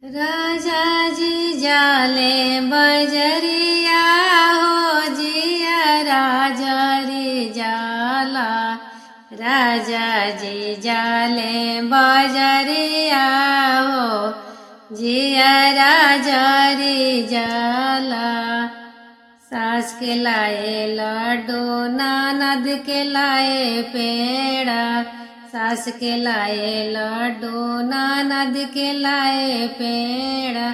राजा जी जाले बजरिया हो जिया राजा रे जाला। राजा जी जाले बजरिया हो जिया राजा रे जाला। सास के लाए लाडो ननद के लाए पेड़ा। सास के लाए लाडो ननद के लाए पेड़ा।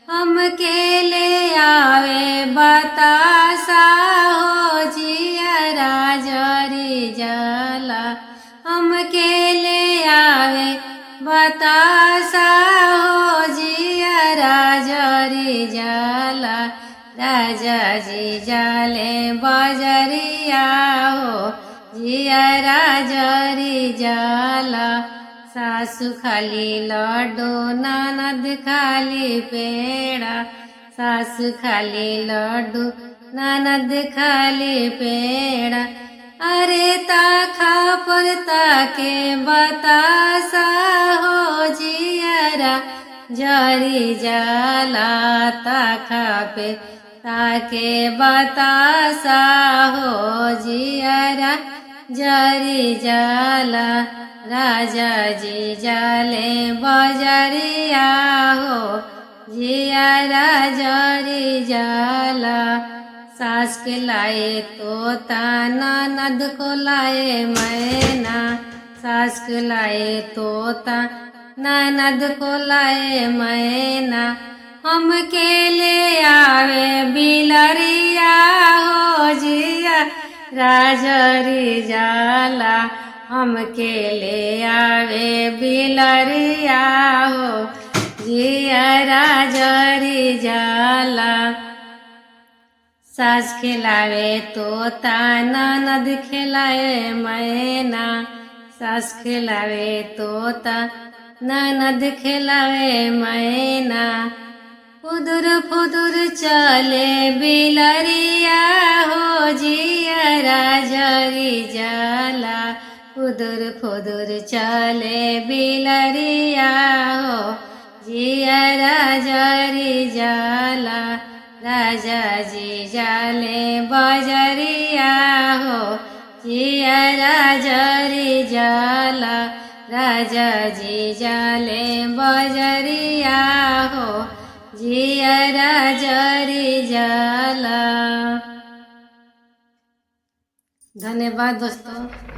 हम के ले आवे बतासा हो जिया राजा रे जाला। हम के ले आवे बतासा हो जिया राजा रे जाला। राजा जी जाले बजरिया हो जिया राजा रे जाला। सासु खाली लाडो ननद खाली पेड़ा। सासु खाली लाडो ननद खाली पेड़ा। अरे ताखा पर ताके बतासा हो जिया जरी जाला। ताखा पे ताके बतासा हो जिया जरी जाला। राजा जी जाले बजरिया हो जिया राजा रे जाला। सास के लाए तोता ननद को लाए मैना। सास के लाए तोता ननद को लाए मैना। हम के ले आवे बिलरिया हो जिया राजा रे जाला। हम के ले आवे बिलरिया हो जिया राजा रे जाला। सास खिलावे तोता ननद खिलाए मैना। सास खिलावे तोता ननद खिलावे मैना। फुदुर फुदुर चले बिलरिया हो जिया राजा रे जाला। फुदुर फुदुर चले बिलरिया हो जिया राजा रे जाला। राजा जी जाले बजरिया हो जिया राजा रे जाला। राजा जी जाले बजरिया हो जिया राजा रे जाला। धन्यवाद दोस्तों।